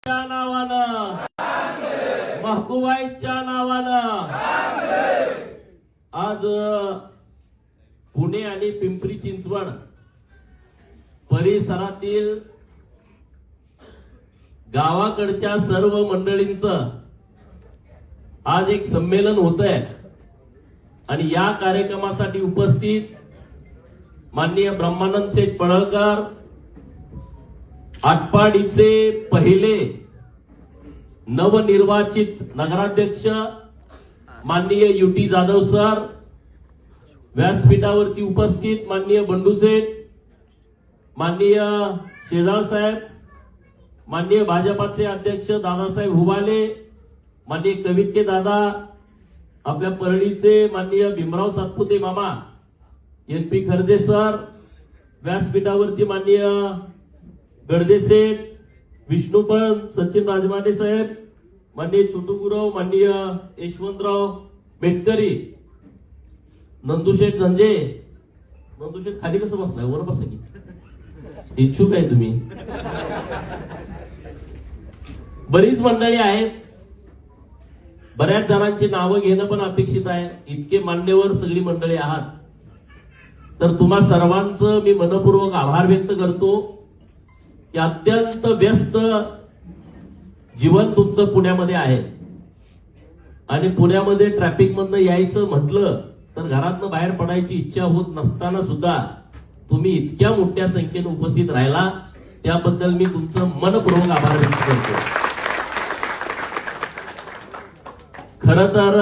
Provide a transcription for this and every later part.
नावानं, महबूबाईच्या नावानं आज पुणे आणि पिंपरी चिंचवड परिसरातील गावाकडच्या सर्व मंडळींचं आज एक संमेलन होत आहे आणि या कार्यक्रमासाठी उपस्थित माननीय ब्रह्मानंद शेठ पळळकर, आटपाडीचे पहिले नवनिर्वाचित नगराध्यक्ष माननीय युटी जाधव सर, व्यासपीठावरती उपस्थित माननीय बंडू शेठ, माननीय शेजाळ साहेब, माननीय भाजपाचे अध्यक्ष दादासाहेब हुबाले, माननीय कवितके दादा, आपल्या परळीचे माननीय भीमराव सातपुते मामा, एनपी खर्जे सर, व्यासपीठावरती माननीय गडदे शेठ, विष्णुपंत, सचिन राजमाने साहेब, माननीय छोटू गुरव, माननीय यशवंतराव बेटकरी, नंदुशेठ झंजे. नंदुशेठ खाली कसं बसलाय? वर बसा की, इच्छुक आहे तुम्ही? बरीच मंडळी आहेत, बऱ्याच जणांची नावं घेणं पण अपेक्षित आहे. इतके मान्यवर सगळी मंडळी आहात, तर तुम्हा सर्वांचं मी मनपूर्वक आभार व्यक्त करतो की अत्यंत व्यस्त जीवन तुमचं पुण्यामध्ये आहे आणि पुण्यामध्ये ट्रॅफिक मधनं यायचं म्हटलं तर घरातनं बाहेर पडायची इच्छा होत नसताना सुद्धा तुम्ही इतक्या मोठ्या संख्येने उपस्थित राहिला, त्याबद्दल मी तुमचं मनपूर्वक आभार व्यक्त करतो. खरं तर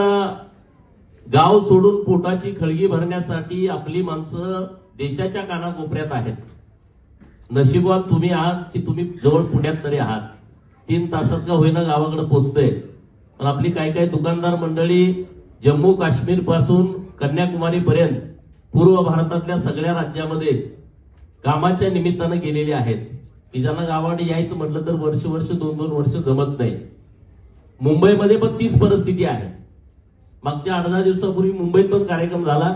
गाव सोडून पोटाची खळगी भरण्यासाठी आपली माणसं देशाच्या कानाकोपऱ्यात आहेत. नशिबात तुम्ही आहात की तुम्ही जवळ पुण्यात तरी आहात. 3 तासात का होईना गावाकडे पोहोचतंय. पण आपली काही काही दुकानदार मंडळी जम्मू काश्मीर पासून कन्याकुमारी पर्यंत पूर्व भारतातल्या सगळ्या राज्यामध्ये कामाच्या निमित्तानं गेलेली आहेत की ज्यांना गावाकडे यायचं म्हटलं तर वर्ष 2-2 वर्ष जमत नाही. मुंबईमध्ये पण तीच परिस्थिती आहे. मागच्या 8-10 दिवसापूर्वी मुंबईत पण कार्यक्रम झाला.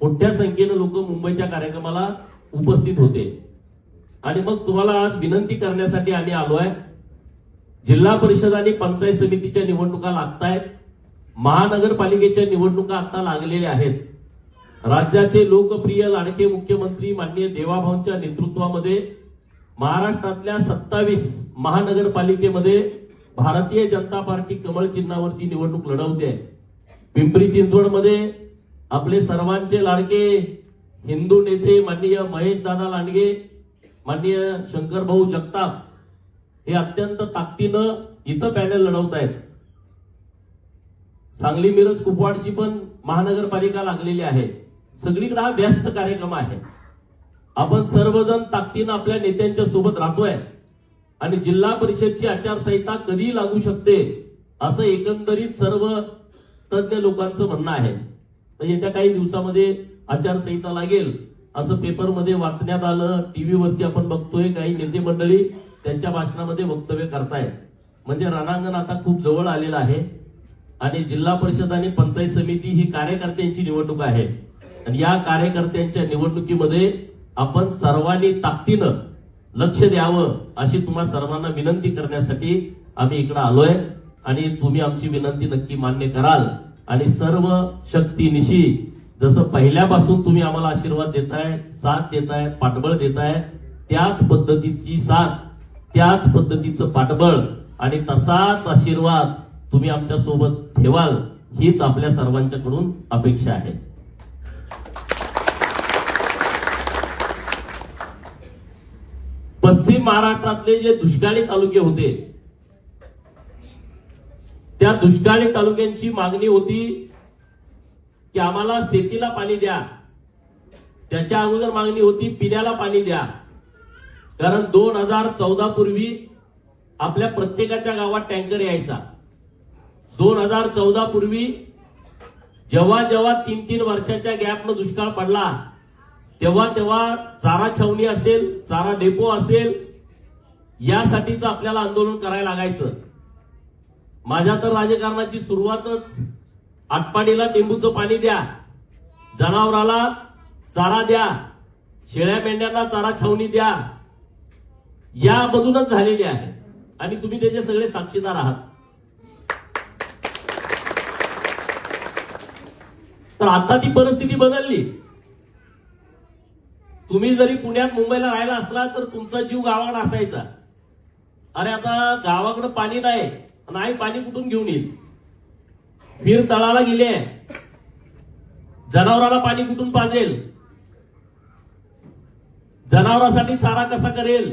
मोठ्या संख्येनं लोक मुंबईच्या कार्यक्रमाला उपस्थित होते आणि मग तुम्हाला आज विनंती करण्यासाठी आम्ही आलोय. जिल्हा परिषद आणि पंचायत समितीच्या निवडणुका लागतायत. महानगरपालिकेच्या निवडणुका आता लागलेल्या आहेत. राज्याचे लोकप्रिय लाडके मुख्यमंत्री माननीय देवाभाऊंच्या नेतृत्वामध्ये महाराष्ट्रातल्या 27 महानगरपालिकेमध्ये भारतीय जनता पार्टी कमळ चिन्हावरती निवडणूक लढवते. पिंपरी चिंचवडमध्ये आपले सर्वांचे लाडके हिंदू नेते माननीय महेश दादा लांडगे, माननीय शंकरभाऊ जगताप हे अत्यंत ताकदीनं इथं पॅनल लढवत आहेत. सांगली मिरज कुपवाडची पण महानगरपालिका लागलेली आहे. सगळीकडे हा व्यस्त कार्यक्रम आहे. आपण सर्वजण ताकदीनं आपल्या नेत्यांच्या सोबत राहतोय आणि जिल्हा परिषदची आचारसंहिता कधी लागू शकते असं एकंदरीत सर्व तज्ञ लोकांचं म्हणणं आहे. तर येत्या काही दिवसामध्ये आचारसंहिता लागेल असं पेपरमध्ये वाचण्यात आलं. टीव्हीवरती आपण बघतोय काही नेते मंडळी त्यांच्या भाषणामध्ये वक्तव्य करतायत. म्हणजे रणांगण आता खूप जवळ आलेलं आहे आणि जिल्हा परिषद आणि पंचायत समिती ही कार्यकर्त्यांची निवडणूक आहे आणि या कार्यकर्त्यांच्या निवडणुकीमध्ये आपण सर्वांनी ताकदीनं लक्ष द्यावं अशी तुम्हा सर्वांना विनंती करण्यासाठी आम्ही इकडे आलोय आणि तुम्ही आमची विनंती नक्की मान्य कराल आणि सर्व शक्तीनिशी जसं पहिल्यापासून तुम्ही आम्हाला आशीर्वाद देताय, साथ देताय, पाठबळ देताय, त्याच पद्धतीची साथ, त्याच पद्धतीचं पाठबळ आणि तसाच आशीर्वाद तुम्ही आमच्या सोबत ठेवाल हीच आपल्या सर्वांच्याकडून अपेक्षा आहे. पश्चिम महाराष्ट्रातले जे दुष्काळी तालुके होते त्या दुष्काळी तालुक्यांची मागणी होती की आम्हाला शेतीला पाणी द्या. त्याच्या अगोदर मागणी होती पिण्याला पाणी द्या. कारण 2014 पूर्वी आपल्या प्रत्येकाच्या गावात टँकर यायचा. 2014 पूर्वी जेव्हा 3-3 वर्षाच्या गॅपनं दुष्काळ पडला तेव्हा चारा छावणी असेल, चारा डेपो असेल, यासाठीच आपल्याला आंदोलन करायला लागायचं. माझ्या तर राजकारणाची सुरुवातच आटपाडीला टेंबूचं पाणी द्या, जनावराला चारा द्या, शेळ्या मेंढ्यांना चारा छावणी द्या, यामधूनच झालेली आहे. आणि तुम्ही त्याचे सगळे साक्षीदार आहात. तर आता ती परिस्थिती बदलली. तुम्ही जरी पुण्यात मुंबईला राहिला असला तर तुमचा जीव गावाकडे असायचा. अरे आता गावाकडे पाणी नाही, पाणी कुठून घेऊन येईल? फिर तळाला गेले, जनावराला पाणी कुठून पाजेल? जनावरांसाठी चारा कसा करेल?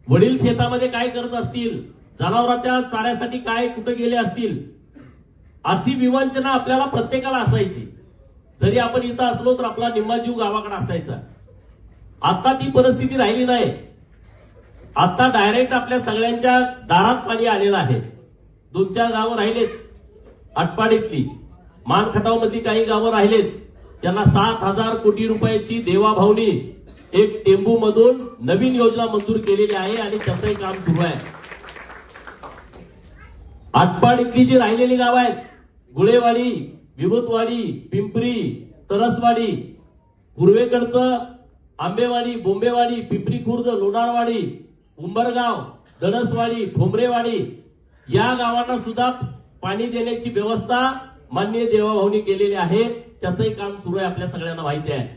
वडील शेतामध्ये काय करत असतील? जनावरांच्या चाऱ्यासाठी काय कुठे गेले असतील? अशी विवंचना आपल्याला प्रत्येकाला असायची. जरी आपण इथं असलो तर आपला निम्मा जीव गावाकडे असायचा. आता ती परिस्थिती राहिली नाही. आता डायरेक्ट आपल्या सगळ्यांच्या दारात पाणी आलेलं आहे. 2-4 गावं राहिलेत, आटपाडीतली, मानखटाव मध्ये काही गावं राहिलेत, त्यांना 7,000 कोटी रुपयाची देवाभावनी एक टेंबू मधून नवीन योजना मंजूर केलेली आहे आणि त्याचंही काम सुरू आहे. आटपाडीतली जी राहिलेली गावं आहेत, गुळेवाडी, विभूतवाडी, पिंपरी, तरसवाडी, पूर्वेकडचं आंबेवाडी, बोंबेवाडी, पिंपरी खुर्द, लोणारवाडी, उंबरगाव, दडसवाडी, ठोंबरेवाडी या गावांना सुद्धा पाणी देण्याची व्यवस्था माननीय देवाभाऊनी केलेली आहे. त्याचंही काम सुरू आहे, आपल्या सगळ्यांना माहिती आहे.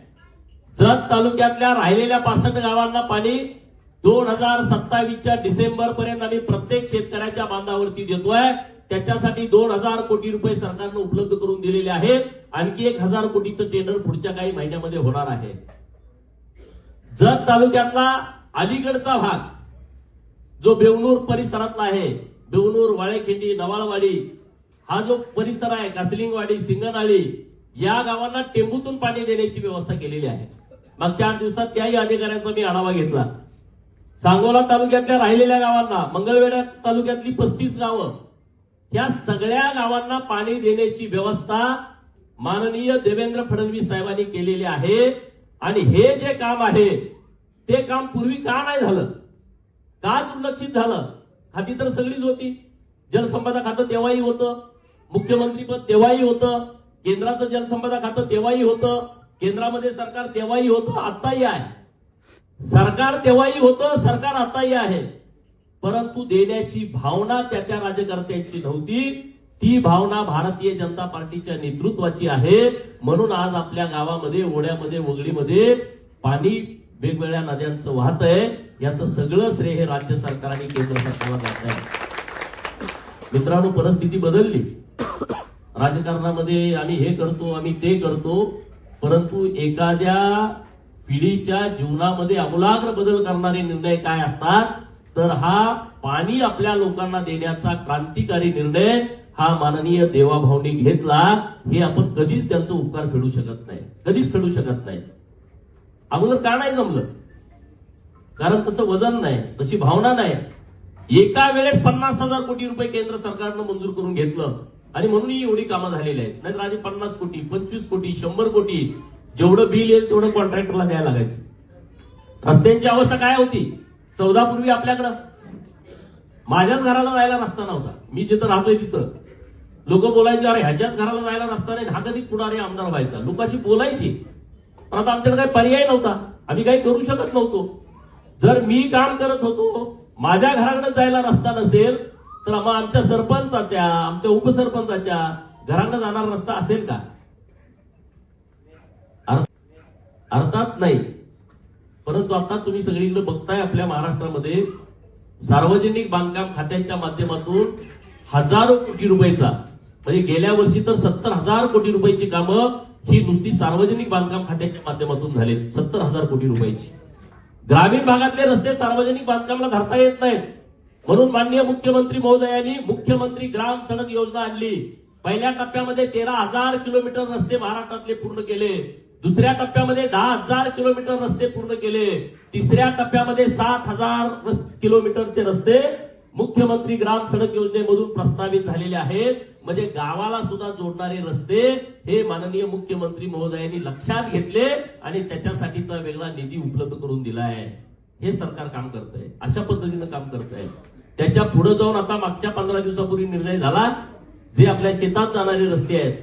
जत तालुक्यातल्या राहिलेल्या 65 गावांना पाणी 2027च्या डिसेंबर पर्यंत आम्ही प्रत्येक शेतकऱ्याच्या बांधावरती देतोय. त्याच्यासाठी 2,000 कोटी रुपये सरकारनं उपलब्ध करून दिलेले आहेत. आणखी 1,000 कोटीचं टेंडर पुढच्या काही महिन्यामध्ये होणार आहे. जत तालुक्यातला अलीकडचा भाग जो बेवणूर परिसरातला आहे, बेवणूर, वाळेखिंडी, नवाळवाडी हा जो परिसर आहे, कासलिंगवाडी, सिंगनाळी या गावांना टेंबूतून पाणी देण्याची व्यवस्था केलेली आहे. मागच्या 8 दिवसात त्याही अधिकाऱ्यांचा मी आढावा घेतला. सांगोला तालुक्यातल्या राहिलेल्या गावांना, मंगळवेढा तालुक्यातली 35 गावं, या सगळ्या गावांना पाणी देण्याची व्यवस्था माननीय देवेंद्र फडणवीस साहेबांनी केलेली आहे. आणि हे जे काम आहे ते काम पूर्वी का नाही झालं, का दुर्लक्षित झालं? खाती तर सगळीच होती. जलसंपदा खातं तेव्हाही होतं, मुख्यमंत्रीपद तेव्हाही होतं, केंद्राचं जलसंपदा खातं तेव्हाही होतं, केंद्रामध्ये सरकार तेव्हाही होतं, आताही आहे. सरकार तेव्हाही होतं, सरकार आताही आहे. परंतु देण्याची भावना त्या राज्यकर्त्यांची नव्हती. ती भावना भारतीय जनता पार्टीच्या नेतृत्वाची आहे. म्हणून आज आपल्या गावामध्ये, ओढ्यामध्ये, वगळीमध्ये पाणी वेगवेगळ्या नद्यांचं वाहत आहे. याचं सगळं श्रेय हे राज्य सरकार आणि केंद्र सरकारला जात आहे. मित्रांनो, परिस्थिती बदलली. राजकारणामध्ये आम्ही हे करतो, आम्ही ते करतो, परंतु एखाद्या पिढीच्या जीवनामध्ये आमूलाग्र बदल करणारे निर्णय काय असतात? तर हा पाणी आपल्या लोकांना देण्याचा क्रांतिकारी निर्णय हा माननीय देवाभाऊनी घेतला. हे आपण कधीच त्यांचं उपकार फेडू शकत नाही, कधीच फेडू शकत नाही. अगोदर का नाही जमलं? कारण तसं वजन नाही, तशी भावना नाही. एका वेळेस 50,000 कोटी रुपये केंद्र सरकारनं मंजूर करून घेतलं आणि म्हणून ही एवढी कामं झालेली आहेत. नाहीतर आधी 50 कोटी, 25 कोटी, 100 कोटी जेवढं बिल येईल तेवढं कॉन्ट्रॅक्टरला द्यायला लागायचं. रस्त्यांची अवस्था काय होती? 14 पूर्वी आपल्याकडं माझ्याच घराला जायला रस्ता नव्हता. मी जिथं राहतोय तिथं लोक बोलायचे, अरे ह्याच्याच घराला जायला रस्ता नाही, हा कधी पुढारी आमदार व्हायचा. लोकांशी बोलायची, पण आता आमच्याकडे काही पर्याय नव्हता, आम्ही काही करू शकत नव्हतो. जर मी काम करत होतो, माझ्या घराकडे जायला रस्ता नसेल तर मग आमच्या सरपंचाच्या, आमच्या उपसरपंचाच्या घराकडे जाणारा रस्ता असेल का? अर्थात नाही. परंतु आता तुम्ही सगळीकडे बघताय, आपल्या महाराष्ट्रामध्ये सार्वजनिक बांधकाम खात्याच्या माध्यमातून हजारो कोटी रुपयाचा, म्हणजे गेल्या वर्षी तर 70,000 कोटी रुपयाची कामं ही नुसती सार्वजनिक बांधकाम खात्याच्या माध्यमातून झाले. 70,000 कोटी रुपयाची. ग्रामीण भागातले रस्ते सार्वजनिक बांधकामाला धरता येत नाहीत, म्हणून माननीय मुख्यमंत्री महोदयांनी मुख्यमंत्री ग्राम सडक योजना आणली. पहिल्या टप्प्यामध्ये 13,000 किलोमीटर रस्ते महाराष्ट्रातले पूर्ण केले. दुसऱ्या टप्प्यामध्ये 10,000 किलोमीटर रस्ते पूर्ण केले. तिसऱ्या टप्प्यामध्ये 7,000 किलोमीटरचे रस्ते मुख्यमंत्री ग्राम सडक योजनेमधून प्रस्तावित झालेले आहेत. म्हणजे गावाला सुद्धा जोडणारे रस्ते हे माननीय मुख्यमंत्री महोदयांनी लक्षात घेतले आणि त्याच्यासाठीचा वेगळा निधी उपलब्ध करून दिला आहे. हे सरकार काम करतंय, अशा पद्धतीनं काम करतंय. त्याच्या पुढे जाऊन आता मागच्या 15 दिवसापूर्वी निर्णय झाला, जे आपल्या शेतात जाणारे रस्ते आहेत,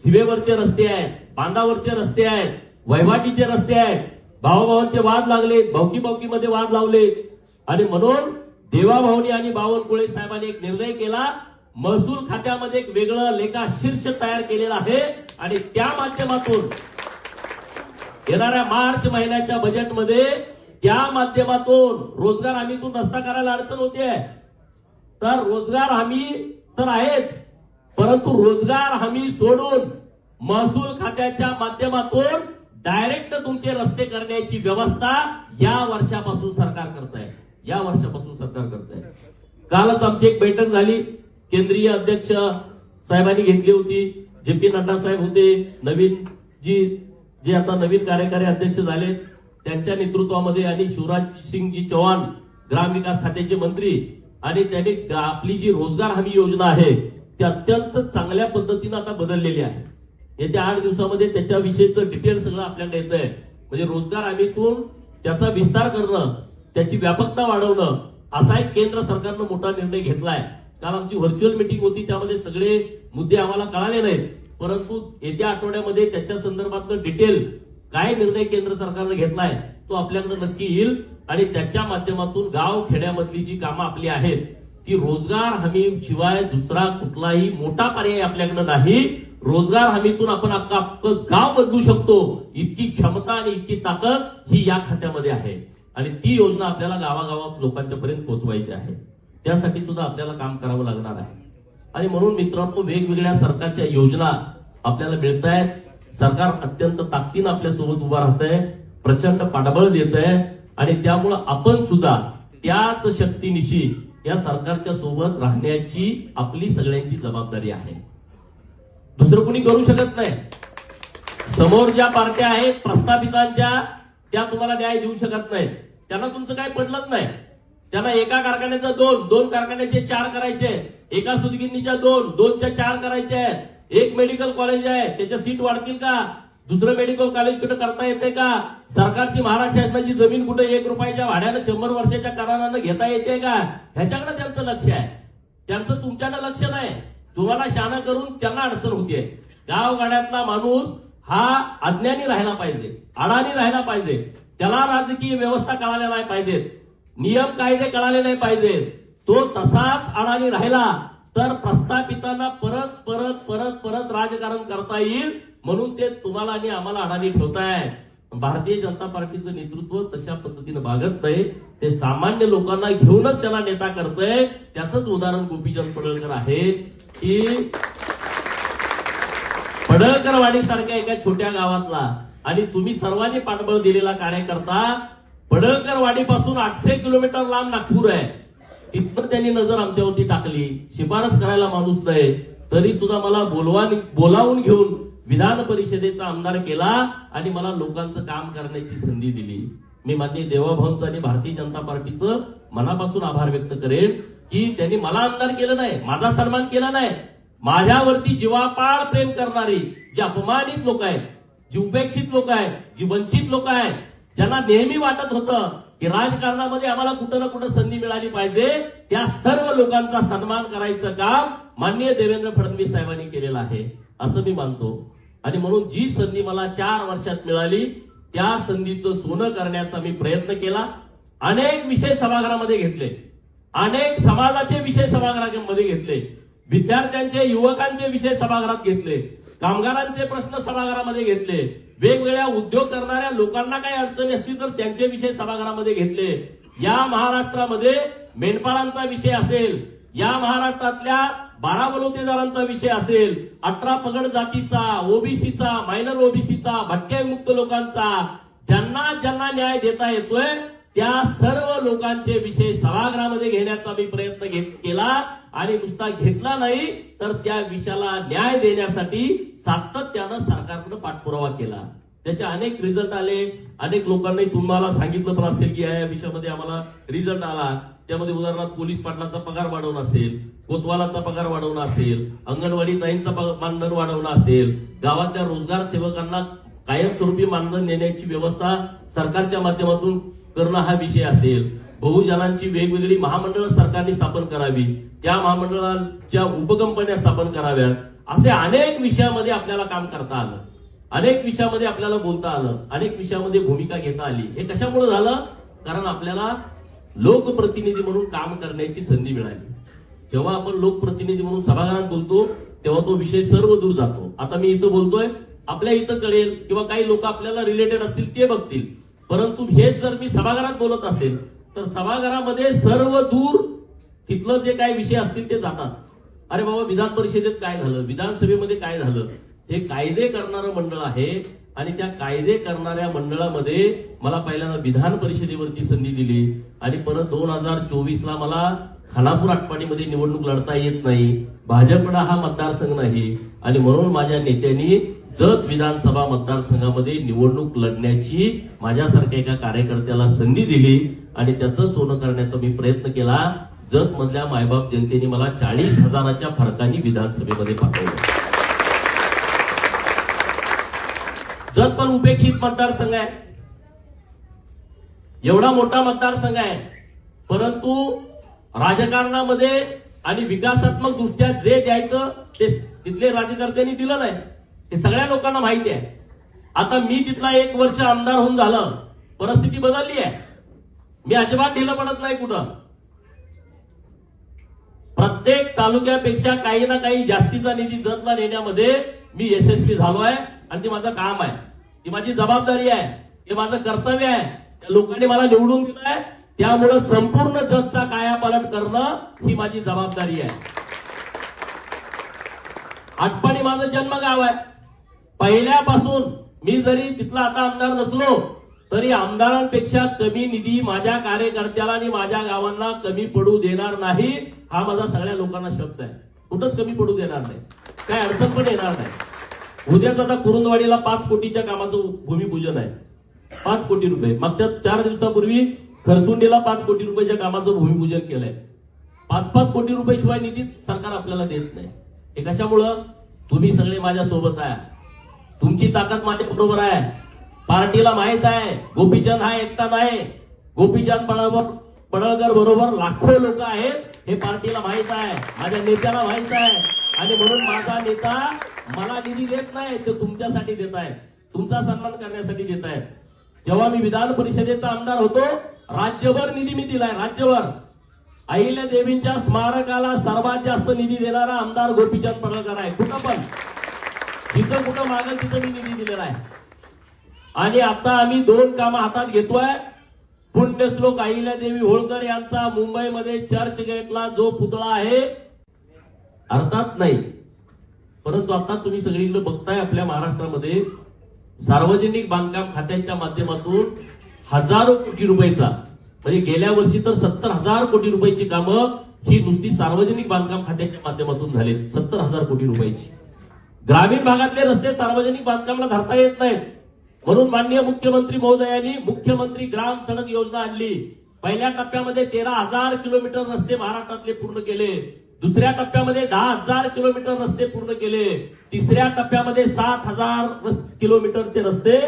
सीमेवरचे रस्ते आहेत, बांधावरचे रस्ते आहेत, वहिवाटीचे रस्ते आहेत, भावाभावांचे वाद लागले, भावकीमध्ये वाद लावले आणि म्हणून देवाभाऊनी आणि बावनकुळे साहेबांनी एक निर्णय केला, महसूल खात्यामध्ये एक वेगळं लेखा शीर्ष तयार केलेला आहे आणि त्या माध्यमातून येणाऱ्या मार्च महिन्याच्या बजेटमध्ये त्या माध्यमातून रोजगार हमीतून रस्ता करायला अडचण होते, तर रोजगार हमी तर आहेच, परंतु रोजगार हमी सोडून महसूल खात्याच्या माध्यमातून डायरेक्ट तुमचे रस्ते करण्याची व्यवस्था या वर्षापासून सरकार करत आहे. कालच आमची एक बैठक झाली, केंद्रीय अध्यक्ष साहेबांनी घेतली होती, जे.पी. नड्डा साहेब होते, नवीन जे आता नवीन कार्यकारी अध्यक्ष झाले त्यांच्या नेतृत्वामध्ये, आणि शिवराज सिंगजी चौहान ग्रामविकास खात्याचे मंत्री, आणि त्यांनी आपली जी रोजगार हमी योजना आहे ती अत्यंत चांगल्या पद्धतीने आता बदललेली आहे. येत्या 8 दिवसामध्ये त्याच्याविषयीचं डिटेल सगळं आपल्याकडे येत आहे. म्हणजे रोजगार हमीतून त्याचा विस्तार करणं, त्याची व्यापकता वाढवणं, असा एक केंद्र सरकारनं मोठा निर्णय घेतलाय. काल आमची व्हर्च्युअल मीटिंग होती, त्यामध्ये सगळे मुद्दे आम्हाला कळाले नाहीत, परंतु येत्या आठवड्यामध्ये त्याच्या संदर्भातलं डिटेल काय निर्णय केंद्र सरकारनं घेतलाय तो आपल्याकडे नक्की येईल, आणि त्याच्या माध्यमातून गाव खेड्यामधली जी कामं आपली आहेत ती रोजगार हमी शिवाय दुसरा कुठलाही मोठा पर्याय आपल्याकडे नाही. रोजगार हमीतून आपण अख्खं गाव बदलू शकतो, इतकी क्षमता आणि इतकी ताकद ही या खात्यामध्ये आहे, आणि ती योजना आपल्याला गावागावात लोकांच्या पर्यंत पोहोचवायची आहे. त्यासाठी सुद्धा आपल्याला काम करावं लागणार आहे. आणि म्हणून मित्रांनो, वेगवेगळ्या सरकारच्या योजना आपल्याला मिळत आहेत. सरकार अत्यंत ताकदीनं आपल्यासोबत उभं राहतंय, प्रचंड पाठबळ देत आहे, आणि त्यामुळं आपण सुद्धा त्याच शक्तीनिशी या सरकारच्या सोबत राहण्याची आपली सगळ्यांची जबाबदारी आहे. दुसरं कुणी करू शकत नाही. समोर ज्या पार्ट्या आहेत प्रस्थापितांच्या, त्या तुम्हाला न्याय देऊ शकत नाहीत. त्यांना तुमचं काय पडलंच नाही. त्यांना एका कारखान्याचा 2 कारखान्याचे 4 करायचे, एका सुतगिरणीच्या 2च्या 4 करायचे आहेत. एक मेडिकल कॉलेज आहे, त्याच्या सीट वाढतील का? दुसरं मेडिकल कॉलेज कुठे करता येते का? सरकारची महाराष्ट्र शासनाची जमीन कुठे 1 रुपयाच्या भाड्यानं 100 वर्षाच्या करारानं घेता येते का? ह्याच्याकडे त्यांचं लक्ष आहे. त्यांचं तुमच्याकडे लक्ष नाही. तुम्हाला शहाणा करून त्यांना अडचण होतीये. गावगाड्यातला माणूस हा अज्ञानी राहायला पाहिजे, अडाणी राहायला पाहिजे, त्याला राजकीय व्यवस्था कळाल्या नाही पाहिजेत, नियम कायदे कळाले नाही पाहिजेत. तो तसाच अडाणी राहिला तर प्रस्थापितांना परत परत परत परत राजकारण करता येईल. म्हणून ते तुम्हाला आणि आम्हाला अडाणी ठेवताय. भारतीय जनता पार्टीचं नेतृत्व तशा पद्धतीनं भागत नाही. ते सामान्य लोकांना घेऊनच त्यांना नेता करतंय. त्याचंच उदाहरण गोपीचंद पडळकर आहे की पडळकरवाडी सारख्या एका छोट्या गावातला, आणि तुम्ही सर्वांनी पाठबळ दिलेला कार्यकर्ता, पडळकरवाडीपासून 800 किलोमीटर लांब नागपूर आहे, तिथं त्यांनी नजर आमच्यावरती टाकली. शिफारस करायला माणूस नाही, तरी सुद्धा मला बोलावून घेऊन विधान परिषदेचा आमदार केला आणि मला लोकांचं काम करण्याची संधी दिली. मी माननीय देवाभाऊंचं आणि भारतीय जनता पार्टीचं मनापासून आभार व्यक्त करेन की त्यांनी मला आमदार केलं नाही, माझा सन्मान केला नाही. माझ्यावरती जीवापाड प्रेम करणारी जी अपमानित लोक आहेत, जी उपेक्षित लोक आहेत, जी वंचित लोक आहेत, ज्यांना नेहमी वाटत होतं की राजकारणामध्ये आम्हाला कुठं ना कुठं संधी मिळाली पाहिजे, त्या सर्व लोकांचा सन्मान करायचं काम माननीय देवेंद्र फडणवीस साहेबांनी केलेलं आहे असं मी मानतो. आणि म्हणून जी संधी मला 4 वर्षात मिळाली त्या संधीचं सोनं करण्याचा मी प्रयत्न केला. अनेक विषय सभागृहामध्ये घेतले, अनेक समाजाचे विषय सभागृहामध्ये घेतले, विद्यार्थ्यांचे युवकांचे विषय सभागृहात घेतले, कामगारांचे प्रश्न सभागृहामध्ये घेतले, वेगवेगळ्या उद्योग करणाऱ्या लोकांना काही अडचणी असतील तर त्यांचे विषय सभागृहामध्ये घेतले. या महाराष्ट्रामध्ये मेंढपाळांचा विषय असेल, या महाराष्ट्रातल्या 12 बलुतेदारांचा विषय असेल, 18 पगड जातीचा, ओबीसीचा, मायनर ओबीसीचा, भटक्यामुक्त लोकांचा, ज्यांना ज्यांना न्याय देता येतोय त्या सर्व लोकांचे विषय सभागृहामध्ये घेण्याचा मी प्रयत्न केला. आणि नुसता घेतला नाही तर त्या विषयाला न्याय देण्यासाठी सातत्यानं सरकारकडे पाठपुरावा केला. त्याचे अनेक रिझल्ट आले. अनेक लोकांनी तुम्हाला सांगितलं पण असेल की या विषयामध्ये आम्हाला रिझल्ट आला. त्यामध्ये उदाहरणार्थ पोलीस पाटलाचा पगार वाढवणं असेल, कोतवालाचा पगार वाढवणं असेल, अंगणवाडी ताईंचा मानधन वाढवणं असेल, गावातल्या रोजगार सेवकांना कायमस्वरूपी मानधन देण्याची व्यवस्था सरकारच्या माध्यमातून करणं हा विषय असेल, बहुजनांची वेगवेगळी महामंडळं सरकारने स्थापन करावी, त्या महामंडळाच्या उपकंपन्या स्थापन कराव्यात, असे अनेक विषयामध्ये आपल्याला काम करता आलं, अनेक विषयामध्ये आपल्याला बोलता आलं, अनेक विषयामध्ये भूमिका घेता आली. हे कशामुळे झालं? कारण आपल्याला लोकप्रतिनिधी म्हणून काम करण्याची संधी मिळाली. जेव्हा आपण लोकप्रतिनिधी म्हणून सभागृहात बोलतो तेव्हा तो विषय सर्व दूर जातो. आता मी इथं बोलतोय, आपल्या इथं कळेल किंवा काही लोक आपल्याला रिलेटेड असतील ते बघतील, परंतु हेच जर मी सभागृहात बोलत असेल तर सभागृहामध्ये सर्व दूर तिथलं जे काही विषय असतील ते जातात. अरे बाबा, विधान परिषदेत काय झालं, विधानसभेमध्ये काय झालं, हे कायदे करणारं मंडळ आहे आणि त्या कायदे करणाऱ्या मंडळामध्ये मला पहिल्यांदा विधान परिषदेवरती संधी दिली आणि परत 2024ला मला खानापूर आटपाडीमध्ये निवडणूक लढता येत नाही, भाजपला हा मतदारसंघ नाही आणि म्हणून माझ्या नेत्यांनी जत विधानसभा मतदारसंघामध्ये निवडणूक लढण्याची माझ्यासारख्या एका कार्यकर्त्याला संधी दिली आणि त्याचं सोनं करण्याचा मी प्रयत्न केला. जत मधल्या मायबाप जनतेने मला 40,000च्या फरकाने विधानसभेमध्ये पाठवलं. जत पण उपेक्षित मतदारसंघ आहे, एवढा मोठा मतदारसंघ आहे, परंतु राजकारणामध्ये आणि विकासात्मक दृष्ट्या जे द्यायचं ते तिथले राज्यकर्त्यांनी दिलं नाही, हे सगळ्या लोकांना माहिती आहे. आता मी तिथला 1 वर्ष आमदार होऊन झालं, परिस्थिती बदलली आहे. मी अजिबात ढिलं पडत नाही कुठं. प्रत्येक तालुक्यापेक्षा काही ना काही जास्तीचा निधी जतला नेण्यामध्ये मी यशस्वी झालो आहे आणि ते माझं काम आहे, ती माझी जबाबदारी आहे, हे माझं कर्तव्य आहे. त्या लोकांनी मला निवडून दिलं आहे, त्यामुळे संपूर्ण जतचा कायापालट करणं ही माझी जबाबदारी आहे. आटपाडी माझं जन्मगाव आहे. पहिल्यापासून मी जरी तिथला आता आमदार नसलो तरी आमदारांपेक्षा कमी निधी माझ्या कार्यकर्त्याला आणि माझ्या गावांना कमी पडू देणार नाही, हा माझा सगळ्या लोकांना शब्द आहे. कुठंच कमी पडू देणार नाही, काय अडचण पण येणार नाही. उद्याच आता कुरुंदवाडीला 5 कोटीच्या कामाचं भूमिपूजन आहे. 5 कोटी रुपये. मागच्या 4 दिवसापूर्वी खरसुंडीला 5 कोटी रुपयाच्या कामाचं भूमिपूजन केलंय. 5-5 कोटी रुपये शिवाय निधी सरकार आपल्याला देत नाही. हे कशामुळं? तुम्ही सगळे माझ्या सोबत आहे, तुमची ताकद माझ्या बरोबर आहे. पार्टीला माहित आहे गोपीचंद हा एकटा नाही, गोपीचंद पडळकर बरोबर लाखो लोक आहेत, हे पार्टीला माहित आहे, माझ्या नेत्याला माहित आहे. आणि म्हणून माझा नेता मला निधी देत नाही, ते तुमच्यासाठी देत आहेत, तुमचा सन्मान करण्यासाठी देत आहेत. जेव्हा मी विधान परिषदेचा आमदार होतो राज्यभर निधी मी दिलाय, राज्यभर. अहिल्या देवींच्या स्मारकाला सर्वात जास्त निधी देणारा आमदार गोपीचंद पडळकर आहे. कुठं पण जिथं कुठं मागेल तिथं मी निधी दिलेला आहे. आणि आता आम्ही 2 कामं हातात घेतोय. पुण्यश्लोक अहिल्या देवी होळकर यांचा मुंबईमध्ये चर्चगेटला जो पुतळा आहे, अर्थात नाही, परंतु आता तुम्ही सगळीकडे बघताय आपल्या महाराष्ट्रामध्ये सार्वजनिक बांधकाम खात्याच्या माध्यमातून हजारो कोटी रुपयाचा, म्हणजे गेल्या वर्षी तर 70,000 कोटी रुपयाची कामं ही नुसती सार्वजनिक बांधकाम खात्याच्या माध्यमातून झाले. 70,000 कोटी रुपयाची. ग्रामीण भागातले रस्ते सार्वजनिक बांधकामाला धरता येत नाहीत, म्हणून माननीय मुख्यमंत्री महोदयांनी मुख्यमंत्री ग्राम सडक योजना आणली. पहिल्या टप्प्यामध्ये 13,000 किलोमीटर रस्ते महाराष्ट्रातले पूर्ण केले. दुसऱ्या टप्प्यामध्ये 10,000 किलोमीटर रस्ते पूर्ण केले. तिसऱ्या टप्प्यामध्ये 7,000 किलोमीटरचे रस्ते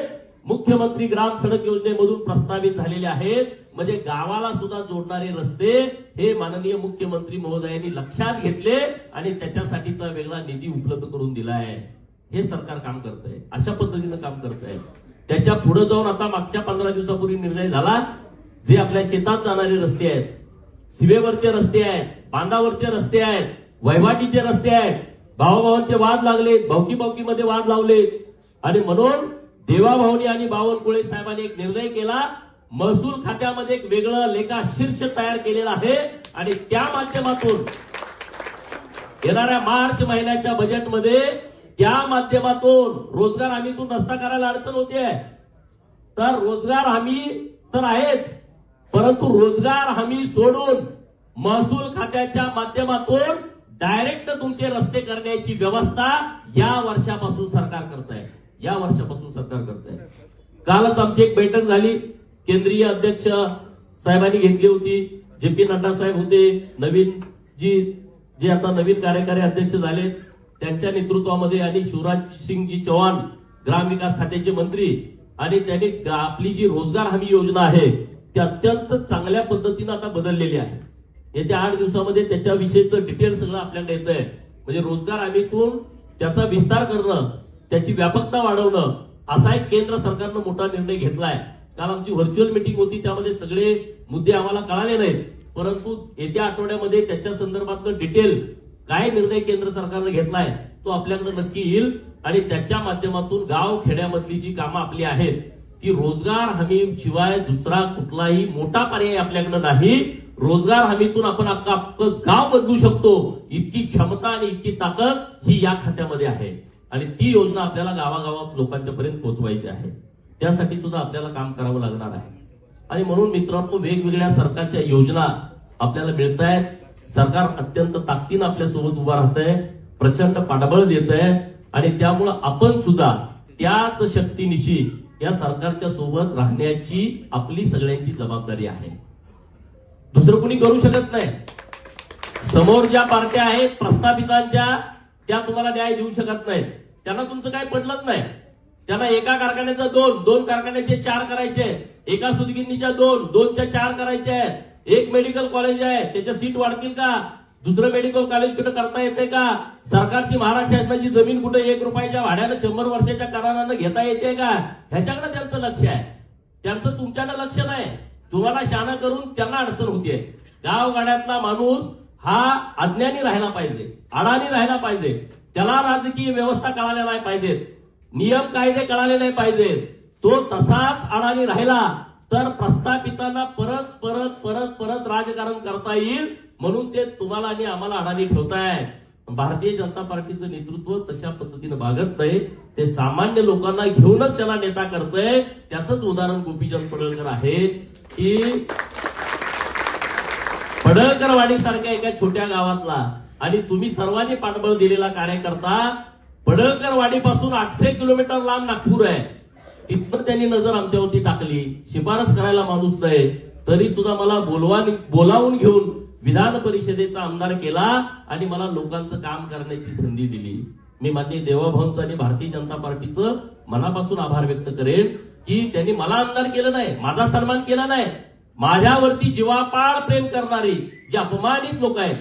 मुख्यमंत्री ग्राम सडक योजनेमधून प्रस्तावित झालेले आहेत. म्हणजे गावाला सुद्धा जोडणारे रस्ते हे माननीय मुख्यमंत्री महोदयांनी लक्षात घेतले आणि त्याच्यासाठीचा वेगळा निधी उपलब्ध करून दिला आहे. हे सरकार काम करत आहे, अशा पद्धतीनं काम करत आहे. त्याच्या पुढे जाऊन आता मागच्या 15 दिवसापूर्वी निर्णय झाला, जे आपल्या शेतात जाणारे रस्ते आहेत, सीमेवरचे रस्ते आहेत, बांधावरचे रस्ते आहेत, वहिवाटीचे रस्ते आहेत, भावाभावांचे वाद लागले, भावकीमध्ये वाद लावले आणि म्हणून देवाभाऊनी आणि बावनकुळे साहेबांनी एक निर्णय केला. महसूल खात्यामध्ये एक वेगळं लेखा शीर्ष तयार केलेला आहे आणि त्या माध्यमातून येणाऱ्या मार्च महिन्याच्या बजेटमध्ये त्या माध्यमातून रोजगार हमीतून रस्ता करायला अडचण होते. तर रोजगार हमी तर आहेच, परंतु रोजगार हमी सोडून महसूल खात्याच्या माध्यमातून डायरेक्ट तुमचे रस्ते करण्याची व्यवस्था या वर्षापासून सरकार करत आहे. कालच आमची एक बैठक झाली, केंद्रीय अध्यक्ष साहेबांनी घेतली होती. जे.पी. नड्डा साहेब होते, नवीन जे आता नवीन कार्यकारी अध्यक्ष झालेत त्यांच्या नेतृत्वामध्ये, आणि शिवराज सिंगजी चौहान ग्रामविकास खात्याचे मंत्री, आणि त्यांनी आपली जी रोजगार हमी योजना आहे ती अत्यंत चांगल्या पद्धतीनं आता बदललेली आहे. येत्या 8 दिवसामध्ये त्याच्याविषयीचं डिटेल सगळं आपल्याकडे येत आहे. म्हणजे रोजगार हमीतून त्याचा विस्तार करणं, त्याची व्यापकता वाढवणं, असा एक केंद्र सरकारनं मोठा निर्णय घेतलाय. काल आमची व्हर्च्युअल मीटिंग होती, त्यामध्ये सगळे मुद्दे आम्हाला कळाले नाहीत, परंतु येत्या आठवड्यामध्ये त्याच्या संदर्भातलं डिटेल काय निर्णय केंद्र सरकारने घेतलाय तो आपल्याकडे नक्की येईल आणि त्याच्या माध्यमातून गाव खेड्यामधली जी कामं आपली आहेत ती रोजगार हमी शिवाय दुसरा कुठलाही मोठा पर्याय आपल्याकडे नाही. रोजगार हमीतून आपण अख्खं गाव बदलू शकतो, इतकी क्षमता आणि इतकी ताकद ही या खात्यामध्ये आहे आणि ती योजना आपल्याला गावागावात लोकांच्या पर्यंत पोहोचवायची आहे. त्यासाठी सुद्धा आपल्याला काम करावं लागणार आहे. आणि म्हणून मित्रांनो, वेगवेगळ्या सरकारच्या योजना आपल्याला मिळत आहेत. सरकार अत्यंत ताकदीनं आपल्या सोबत उभा राहतंय, प्रचंड पाठबळ देत आहे आणि त्यामुळं आपण सुद्धा त्याच शक्तीनिशी या सरकारच्या सोबत राहण्याची आपली सगळ्यांची जबाबदारी आहे. दुसरं कोणी करू शकत नाही. समोर ज्या पार्ट्या आहेत प्रस्थापितांच्या, त्या तुम्हाला न्याय देऊ शकत नाहीत. त्यांना तुमचं काय पडलंच नाही. त्यांना एका कारखान्याचा दोन कारखान्याचे 4 करायचे, एका सुतगिरणीच्या 2च्या 4 करायचे आहेत. एक मेडिकल कॉलेज आहे, त्याच्या सीट वाढतील का? दुसरं मेडिकल कॉलेज कुठं करता येते का? सरकारची महाराष्ट्र शासनाची जमीन कुठं 1 रुपयाच्या भाड्यानं 100 वर्षाच्या करारानं घेता येते का? ह्याच्याकडे त्यांचं लक्ष आहे. त्यांचं तुमच्याकडे लक्ष नाही. तुम्हाला शाणा करून त्यांना अडचण होतीये. गावगाड्यातला माणूस हा अज्ञानी राहायला पाहिजे, अडाणी राहायला पाहिजे, त्याला राजकीय व्यवस्था कळाल्या नाही पाहिजेत, नियम कायदे कळाले नाही पाहिजेत. तो तसाच अडाणी राहिला तर प्रस्थापितांना परत परत परत परत राजकारण करता येईल. म्हणून ते तुम्हाला आणि आम्हाला अडाणी ठेवताय. भारतीय जनता पार्टीचं नेतृत्व तशा पद्धतीनं वागत नाही. ते सामान्य लोकांना घेऊनच त्याला नेता करतंय. त्याचंच उदाहरण गोपीचंद पडळकर आहे की पडळकरवाडी सारख्या एका छोट्या गावातला आणि तुम्ही सर्वांनी पाठबळ दिलेला कार्यकर्ता. पडळकरवाडीपासून 800 किलोमीटर लांब नागपूर आहे. तिथं त्यांनी नजर आमच्यावरती टाकली. शिफारस करायला माणूस नाही, तरी सुद्धा मला बोलावून घेऊन विधान परिषदेचा आमदार केला आणि मला लोकांचं काम करण्याची संधी दिली. मी माननीय देवाभाऊंचं आणि भारतीय जनता पार्टीचं मनापासून आभार व्यक्त करेन की त्यांनी मला आमदार केलं नाही, माझा सन्मान केला नाही. माझ्यावरती जीवापाड प्रेम करणारी जी अपमानित लोक आहेत,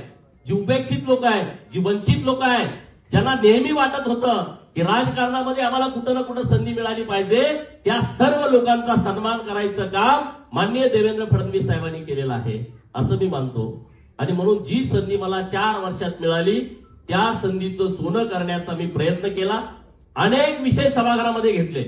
जी उपेक्षित लोक आहेत, जी वंचित लोक आहेत, ज्यांना नेहमी वाटत होतं की राजकारणामध्ये आम्हाला कुठं ना कुठं संधी मिळाली पाहिजे, त्या सर्व लोकांचा सन्मान करायचं काम माननीय देवेंद्र फडणवीस साहेबांनी केलेलं आहे असं मी मानतो. आणि म्हणून जी संधी मला 4 वर्षात मिळाली त्या संधीचं सोनं करण्याचा मी प्रयत्न केला. अनेक विषय सभागृहामध्ये घेतले,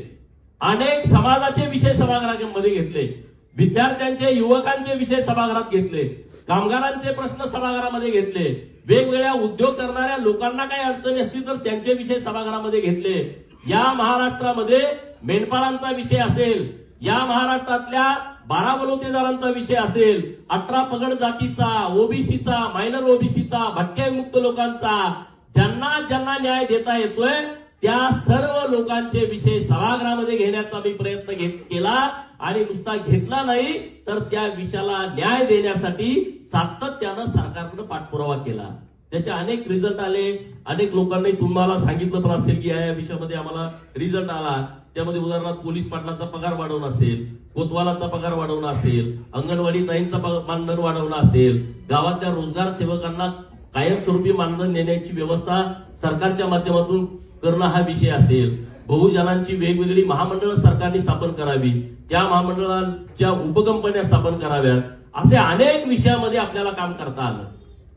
अनेक समाजाचे विषय सभागृहामध्ये घेतले, विद्यार्थ्यांचे युवकांचे विषय सभागृहात घेतले, कामगारांचे प्रश्न सभागृहामध्ये घेतले, वेगवेगळ्या उद्योग करणाऱ्या लोकांना काही अडचणी असतील तर त्यांचे विषय सभागृहामध्ये घेतले. या महाराष्ट्रामध्ये मेंढपाळांचा विषय असेल, या महाराष्ट्रातल्या 12 बलुतेदारांचा विषय असेल, 18 पगड जातीचा, ओबीसीचा, मायनर ओबीसीचा, भटक्याविमुक्त लोकांचा, ज्यांना ज्यांना न्याय देता येतोय त्या सर्व लोकांचे विषय सभागृहामध्ये घेण्याचा मी प्रयत्न केला आणि नुसता घेतला नाही तर त्या विषयाला न्याय देण्यासाठी सातत्यानं सरकारकडे पाठपुरावा केला. त्याचे अनेक रिझल्ट आले. अनेक लोकांनी तुम्हाला सांगितलं पण असेल की या विषयामध्ये आम्हाला रिझल्ट आला. त्यामध्ये उदाहरणार्थ पोलीस पाटलाचा पगार वाढवणं असेल, कोतवालाचा पगार वाढवणं असेल, अंगणवाडी ताईंचा मानधन वाढवणं असेल, गावातल्या रोजगार सेवकांना कायमस्वरूपी मानधन देण्याची व्यवस्था सरकारच्या माध्यमातून करणं हा विषय असेल, बहुजनांची वेगवेगळी महामंडळं सरकारने स्थापन करावी, त्या महामंडळाच्या उपकंपन्या स्थापन कराव्यात, असे अनेक विषयामध्ये आपल्याला काम करता आलं,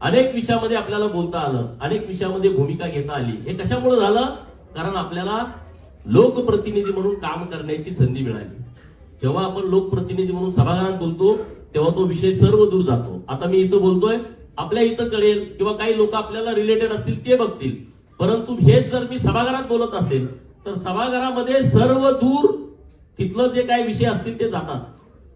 अनेक विषयामध्ये आपल्याला बोलता आलं, अनेक विषयामध्ये भूमिका घेता आली. हे कशामुळे झालं? कारण आपल्याला लोकप्रतिनिधी म्हणून काम करण्याची संधी मिळाली. जेव्हा आपण लोकप्रतिनिधी म्हणून सभागृहात बोलतो तेव्हा तो विषय सर्व दूर जातो. आता मी इथं बोलतोय, आपल्या इथं कळेल किंवा काही लोक आपल्याला रिलेटेड असतील ते बघतील, परंतु हेच जर मी सभागृहात बोलत असेल तर सभागृहामध्ये सर्व दूर तिथलं जे काही विषय असतील ते जातात.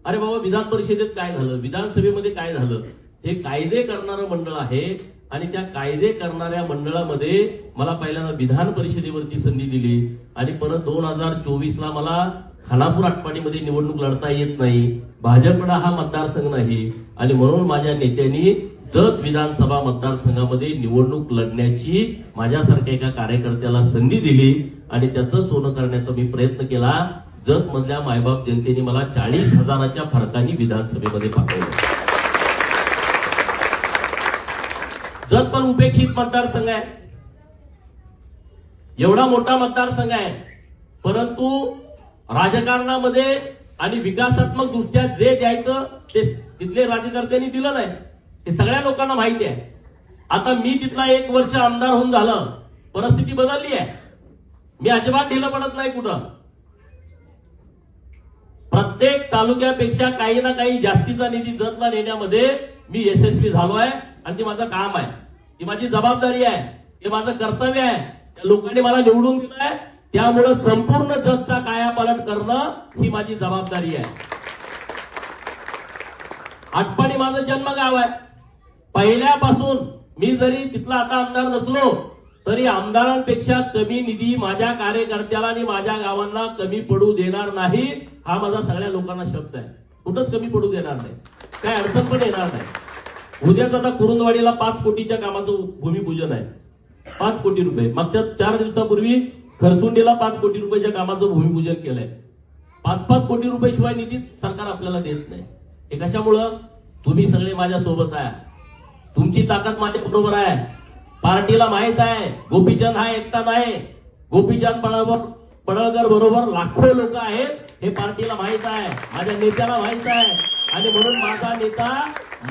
अरे बाबा, विधान परिषदेत काय झालं, विधानसभेमध्ये काय झालं, हे कायदे करणारं मंडळ आहे आणि त्या कायदे करणाऱ्या मंडळामध्ये मला पहिल्यांदा विधान परिषदेवरती संधी दिली आणि परत 2024ला मला खानापूर आटपाडीमध्ये निवडणूक लढता येत नाही, भाजपकडे हा मतदारसंघ नाही आणि म्हणून माझ्या नेत्यांनी जत विधानसभा मतदारसंघामध्ये निवडणूक लढण्याची माझ्यासारख्या एका कार्यकर्त्याला संधी दिली आणि त्याचं सोनं करण्याचा मी प्रयत्न केला. जत मधल्या मायबाप जनतेने मला 40,000च्या फरकाने विधानसभेमध्ये पाठवलं. जत पण उपेक्षित मतदारसंघ आहे, एवढा मोठा मतदारसंघ आहे, परंतु राजकारणामध्ये आणि विकासात्मक दृष्ट्या जे द्यायचं ते तिथले राज्यकर्त्यांनी दिलं नाही, हे सगळ्या लोकांना माहिती आहे. आता मी तिथला 1 वर्ष आमदार होऊन झालं, परिस्थिती बदलली आहे. मी अजिबात ढिलं पडत नाही कुठं. प्रत्येक तालुक्यापेक्षा काही ना काही जास्तीचा निधी जतला नेण्यामध्ये मी यशस्वी झालो आहे आणि ते माझं काम आहे, ती माझी जबाबदारी आहे, ते माझं कर्तव्य आहे. त्या लोकांनी मला निवडून दिलंय, त्यामुळे संपूर्ण जतचा कायापालट करणं ही माझी जबाबदारी आहे. आटपाडी माझं जन्मगाव आहे. पहिल्यापासून मी जरी तिथला आता आमदार नसलो तरी आमदारांपेक्षा कमी निधी माझ्या कार्यकर्त्याला आणि माझ्या गावांना कमी पडू देणार नाही, हा माझा सगळ्या लोकांना शब्द आहे. कुठंच कमी पडू देणार नाही, काय अडचण पण येणार नाही. उद्याच आता कुरुंदवाडीला 5 कोटीच्या कामाचं भूमिपूजन आहे. 5 कोटी रुपये. मागच्या 4 दिवसापूर्वी खरसुंडीला 5 कोटी रुपयाच्या कामाचं भूमिपूजन केलंय. 5-5 कोटी रुपये शिवाय निधी सरकार आपल्याला देत नाही. हे कशामुळं? तुम्ही सगळे माझ्या सोबत आहे, तुमची ताकद माझ्या बरोबर आहे. पार्टीला माहित आहे गोपीचंद हा एकटा नाही, गोपीचंद पडळकर बरोबर लाखो लोक आहेत, हे पार्टीला माहित आहे, माझ्या नेत्याला माहित आहे. आणि म्हणून माझा नेता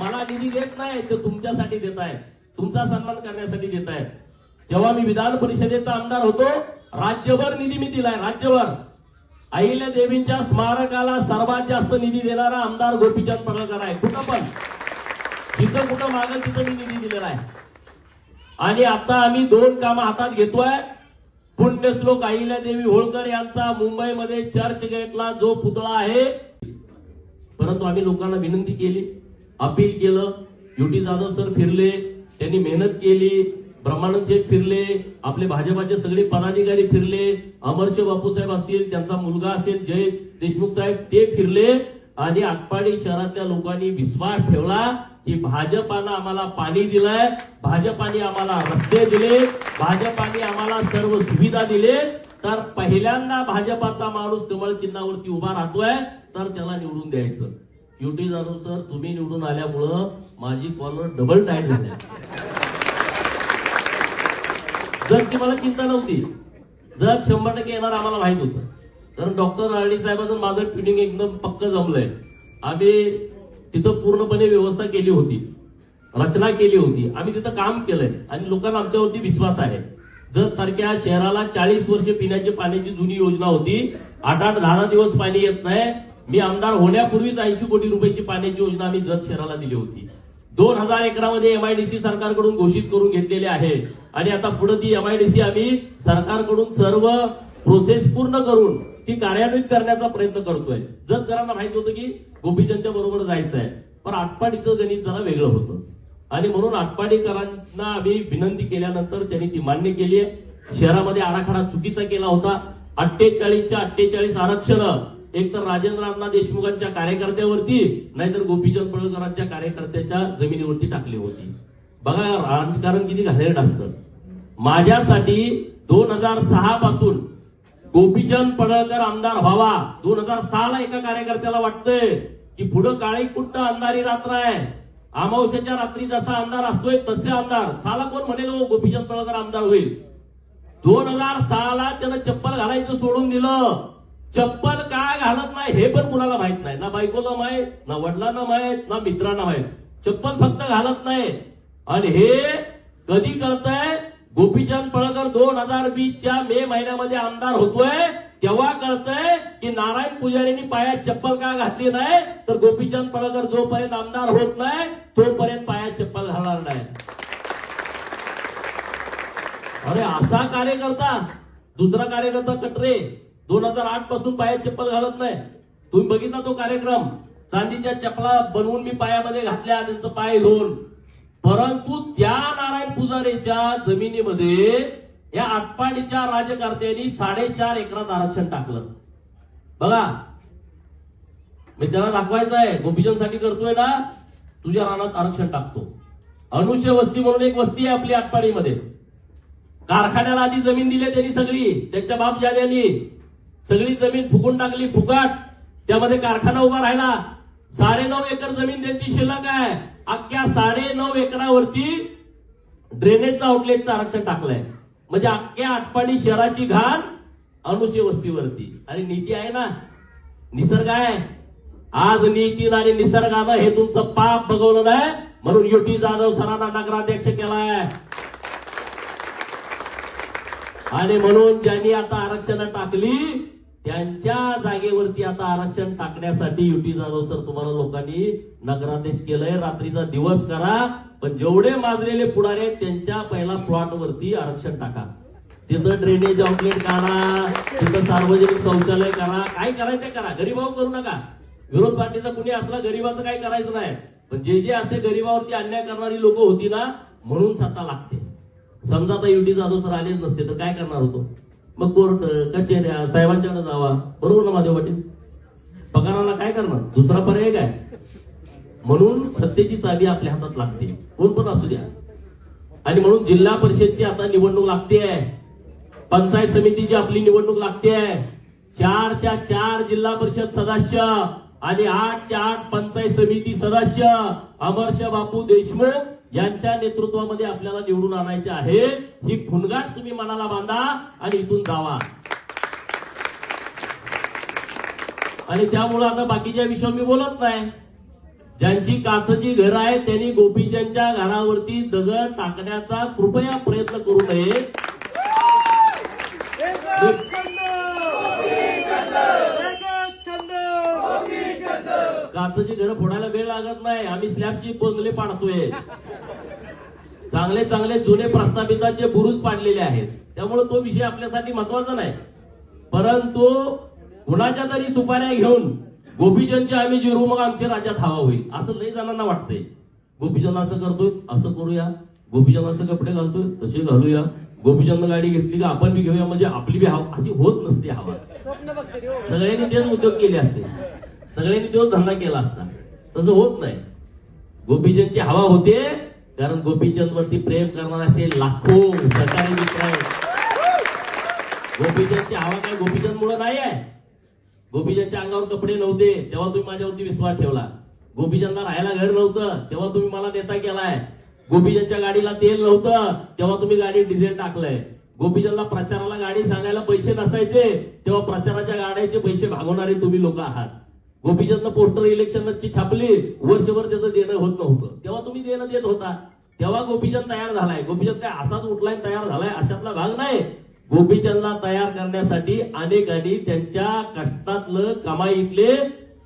मला निधी देत नाही, तो तुमच्यासाठी देत आहे, तुमचा सन्मान करण्यासाठी देत आहे. जेव्हा मी विधान परिषदेचा आमदार होतो, राज्यभर निधी मी दिलाय, राज्यभर. अहिल्या देवींच्या स्मारकाला सर्वात जास्त निधी देणारा आमदार गोपीचंद पडळकर आहे. कुठं पण जिथं कुठं मागेल तिथं मी निधी दिलेला आहे. आणि आता आम्ही 2 कामं हातात घेतोय. पुण्यश्लोक अहिल्यादेवी होळकर यांचा मुंबईमध्ये चर्चगेटला जो पुतळा आहे, परंतु आम्ही लोकांना विनंती केली, अपील केलं. युटी जाधव सर फिरले, त्यांनी मेहनत केली, ब्रह्मानंद शेठ फिरले, आपले भाजपाचे सगळे पदाधिकारी फिरले, अमरशे बापूसाहेब असतील, त्यांचा मुलगा असेल जय देशमुख साहेब, ते फिरले. आणि आटपाडी शहरातल्या लोकांनी विश्वास ठेवला की भाजपानं आम्हाला पाणी दिलंय, भाजपाने आम्हाला रस्ते दिले, भाजपाने आम्हाला सर्व सुविधा दिले, तर पहिल्यांदा भाजपाचा माणूस कमळ चिन्हावरती उभा राहतोय तर त्याला निवडून द्यायचं. युटी जाधव सर, तुम्ही निवडून आल्यामुळं माझी कॉलर डबल टाईट झाली. जरची मला चिंता नव्हती, जर 100% येणार आम्हाला माहित होतं, कारण डॉक्टर राळडी साहेबांचं माझं ट्युनिंग एकदम पक्क जमलंय. आम्ही तिथं पूर्णपणे व्यवस्था केली होती, रचना केली होती, आम्ही तिथं काम केलंय आणि लोकांना आमच्यावरती विश्वास आहे. जत सारख्या शहराला 40 वर्ष पिण्याच्या पाण्याची जुनी योजना होती, 8-10 दिवस पाणी येत नाही. मी आमदार होण्यापूर्वीच 80 कोटी रुपयाची पाण्याची योजना आम्ही जत शहराला दिली होती. 2000 एकरामध्ये एमआयडीसी सरकारकडून घोषित करून घेतलेले आहे आणि आता पुढे ती एमआयडीसी आम्ही सरकारकडून सर्व प्रोसेस पूर्ण करून ती कार्यान्वित करण्याचा प्रयत्न करतोय. जतकरांना माहित होतं की गोपीचंदच्या बरोबर जायचं आहे, पण आटपाडीचं गणित जरा वेगळं होतं आणि म्हणून आटपाडीकरांना आम्ही विनंती केल्यानंतर त्यांनी ती मान्य केली आहे. शहरामध्ये आराखडा चुकीचा केला होता. 48च्या 48 आरक्षण एक तर राजेंद्र अण्णा देशमुखांच्या कार्यकर्त्यावरती, नाहीतर गोपीचंद पडळकरांच्या कार्यकर्त्याच्या जमिनीवरती टाकली होती. बघा राजकारण किती घाणेरडं असतं. माझ्यासाठी 2006 पासून गोपीचंद पडळकर आमदार व्हावा, 2006 ला एका कार्यकर्त्याला वाटतंय की पुढं काळी कुट्ट अंधारी रात्र आहे, अमावस्याच्या रात्री जसा अंधार असतोय तसे अंधार, साला कोण म्हणेल गोपीचंद पडळकर आमदार होईल. 2006 ला त्यानं चप्पल घालायचं सोडून दिलं. चप्पल काय घालत नाही हे पण कुणाला माहित नाही, ना बायकोला माहित, ना वडिलांना माहित, ना मित्रांना माहित. चप्पल फक्त घालत नाही. आणि हे कधी कळतंय? गोपीचंद पडळकर 2020च्या मे महिन्यामध्ये आमदार होतोय तेव्हा कळतंय की नारायण पुजारींनी पायात चप्पल का घातली नाही, तर गोपीचंद पडळकर जोपर्यंत आमदार होत नाही तोपर्यंत पायात चप्पल घालणार नाही. अरे असा कार्यकर्ता. दुसरा कार्यकर्ता कटरे 2008 पासून पायात चप्पल घालत नाही. तुम्ही बघितला तो कार्यक्रम, चांदीच्या चपला बनवून मी पायामध्ये घातल्या, त्यांचं पाय धुवून. परंतु त्या नारायण पुजारीच्या जमिनीमध्ये या आटपाडीच्या राजकर्त्यांनी 4.5 एकरात आरक्षण टाकलं. बघा, मी त्याला दाखवायचं आहे, गोपीचंदसाठी करतोय ना, तुझ्या रानात आरक्षण टाकतो. अनुष्य वस्ती म्हणून एक वस्ती आहे आपली आटपाडीमध्ये. कारखान्याला आधी जमीन दिली त्यांनी सगळी, त्यांच्या बाप जाद्यांनी सगळी जमीन फुकून टाकली, फुकाट. त्यामध्ये कारखाना उभा राहिला. 9.5 एकर जमीन त्यांची शिल्लक आहे. अख्ख्या 9.5 एकरावरती ड्रेनेजचं आउटलेटचं आरक्षण टाकलंय. म्हणजे अख्ख्या आटपाडी शहराची घाण अनुशे वस्तीवरती. आणि नीती आहे ना, निसर्ग आहे. आज नीतीनं आणि निसर्गानं हे तुमचं पाप बघवलं नाही, म्हणून युटी जाधव सरांना नगराध्यक्ष केलाय. आणि म्हणून ज्यांनी आता आरक्षण टाकली त्यांच्या जागेवरती आता आरक्षण टाकण्यासाठी युटी जाधव सर तुम्हाला लोकांनी नगराध्यक्ष केलंय. रात्रीचा दिवस करा, पण जेवढे माजलेले पुढारी आहेत त्यांच्या पहिला प्लॉट वरती आरक्षण टाका. तिथं ड्रेनेज आउटलेट काढा, तिथं सार्वजनिक शौचालय करा, काय करायचं ते करा. गरीबावर करू नका. विरोध पार्टीचा कुणी असला गरीबाचं काही करायचं नाही, पण जे असे गरीबावरती अन्याय करणारी लोक होती ना, म्हणून सत्ता लागते. समजा आता युटी जाधव सर आलेच नसते तर काय करणार होतो? मग कोर्ट कचेऱ्या साहेबांच्याकडे जावा, बरोबर ना महादेव पाटील? पगाराला काय करणार? दुसरा पर्याय काय? म्हणून सत्तेची चावी आपल्या हातात लागते, कोण पण असू द्या. आणि म्हणून जिल्हा परिषदची आता निवडणूक लागते, पंचायत समितीची आपली निवडणूक लागते. 4च्या 4 जिल्हा परिषद सदस्य आणि 8च्या 8 पंचायत समिती सदस्य अमरश बापू देशमुख यांच्या नेतृत्वामध्ये आपल्याला निवडून आणायचे आहे. ही खुणगाट तुम्ही मनाला बांधा आणि इथून जावा. आणि त्यामुळे आता बाकीच्या विषयावर मी बोलत नाही. ज्यांची काचची घरं आहेत त्यांनी गोपीचंदच्या घरावरती दगड टाकण्याचा कृपया प्रयत्न करू नये. काचची घरं फोडायला वेळ लागत नाही. आम्ही स्लॅबची बंगले पाडतोय. चांगले चांगले जुने प्रस्थापितांचे बुरुज पाडलेले आहेत. त्यामुळे तो विषय आपल्यासाठी महत्वाचा नाही. परंतु कुणाच्या तरी सुपाऱ्या घेऊन गोपीचंदचे आम्ही जिरू, मग आमच्या राज्यात हवा होईल असं लई जणांना वाटतंय. गोपीचंद असं करतोय, असं करूया. गोपीचंद असं कपडे घालतोय, तसे घालूया. गोपीचंद गाडी घेतली का आपण बी घेऊया, म्हणजे आपली बी हवा. अशी होत नसते हवा. सगळ्यांनी तेच उद्योग केले असते, सगळ्यांनी तोच धंदा केला असता. तसं होत नाही. गोपीचंदची हवा होते कारण गोपीचंद वरती प्रेम करणारे असे लाखो सरकारी मित्र आहेत. गोपीचंदची हवा काय गोपीचंद मुळे नाही आहे. गोपीचंदच्या अंगावर कपडे नव्हते तेव्हा तुम्ही माझ्यावरती विश्वास ठेवला. गोपीचंदला राहायला घर नव्हतं तेव्हा तुम्ही मला नेता केलाय. गोपीचंदच्या गाडीला तेल नव्हतं तेव्हा तुम्ही गाडीत डिझेल टाकलंय. गोपीचंदला प्रचाराला गाडी सांगायला पैसे नसायचे तेव्हा प्रचाराच्या गाड्याचे पैसे भागवणारे तुम्ही लोक आहात. गोपीचंदनं पोस्टर इलेक्शनची छापली, वर्षभर त्याचं देणं होत नव्हतं तेव्हा तुम्ही देणं देत होता. तेव्हा गोपीचंद तयार झालाय. गोपीचंद काय असाच उठलाय तयार झालाय अशातला भाग नाही. गोपीचंदला तयार करण्यासाठी अनेकांनी त्यांच्या कष्टातलं कमाईतले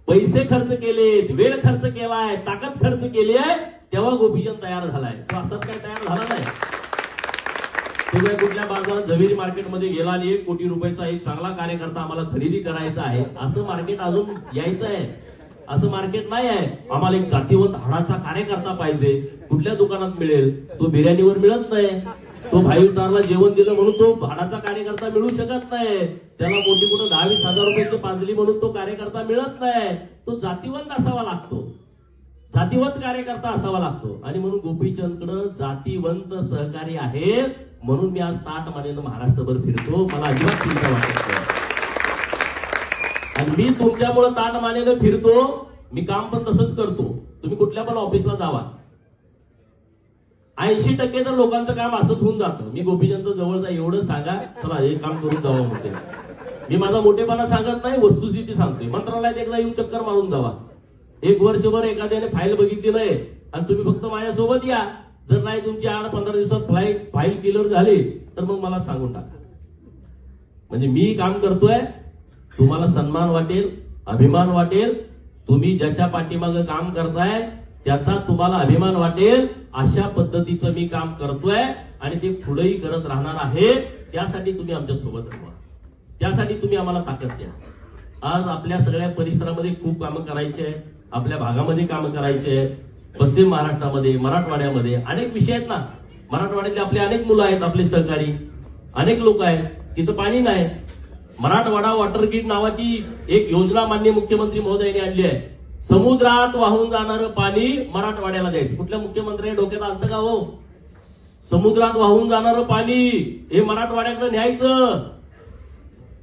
पैसे खर्च केलेत, वेळ खर्च केलाय, ताकद खर्च केली आहे. तेव्हा गोपीचंद तयार झालाय. तो असाच काय तयार झाला नाही. तुम्ही कुठल्या बाजारात झवेरी मार्केटमध्ये गेला आणि 1 कोटी रुपयाचा एक चांगला कार्यकर्ता आम्हाला खरेदी करायचा आहे असं मार्केट अजून यायचं आहे. असं मार्केट नाही आहे. आम्हाला एक जातीवंत हाडाचा कार्यकर्ता पाहिजे. कुठल्या दुकानात मिळेल? तो बिर्याणीवर मिळत नाही. तो 5 स्टारला जेवण दिलं म्हणून तो हाडाचा कार्यकर्ता मिळू शकत नाही. त्याला मोठी कुठं 10-20 हजार रुपयाची पाजली म्हणून तो कार्यकर्ता मिळत नाही. तो जातीवंत असावा लागतो, जातीवंत कार्यकर्ता असावा लागतो. आणि म्हणून गोपीचंदकडे जातीवंत सहकारी आहेत. म्हणून मी आज ताट मानेनं महाराष्ट्रभर फिरतो. मला अजिबात चिंता वाटत नाही. आणि मी तुमच्यामुळे ताट मानेनं फिरतो. मी काम पण तसंच करतो. तुम्ही कुठल्या पण ऑफिसला जावा, 80% तर लोकांचं काम असंच होऊन जातं. मी गोपीचंद जवळ जा, एवढं सांगा, चला हे काम करून जावा म्हणते. मी माझा मोठेपणा सांगत नाही, वस्तुस्थिती सांगतोय. मंत्रालयात एकदा येऊन चक्कर मारून जावा. 1 वर्षभर एखाद्याने फाईल बघितली नाही आणि तुम्ही फक्त माझ्यासोबत या. जर नाही तुमची 8-15 दिवसात फाईल क्लिअर झाली तर मग मला सांगून टाका. म्हणजे मी काम करतोय, तुम्हाला सन्मान वाटेल, अभिमान वाटेल. तुम्ही ज्याच्या पाठीमागे काम करताय त्याचा तुम्हाला अभिमान वाटेल. अशा पद्धतीचं मी काम करतोय आणि ते पुढेही करत राहणार आहे. त्यासाठी तुम्ही आमच्या सोबत राहा, त्यासाठी तुम्ही आम्हाला ताकद द्या. आज आपल्या सगळ्या परिसरामध्ये खूप कामं करायची आहे. आपल्या भागामध्ये कामं करायची आहे. पश्चिम महाराष्ट्रामध्ये, मराठवाड्यामध्ये अनेक विषय आहेत ना. मराठवाड्यातले आपले अनेक मुलं आहेत, आपले सहकारी अनेक लोक आहेत. तिथं पाणी नाही. मराठवाडा वॉटर ग्रीड नावाची एक योजना माननीय मुख्यमंत्री महोदयांनी आणली आहे. समुद्रात वाहून जाणारं पाणी मराठवाड्याला द्यायचं. कुठल्या मुख्यमंत्र्या डोक्यात आलतं का हो? समुद्रात वाहून जाणारं पाणी हे मराठवाड्याकडे न्यायचं.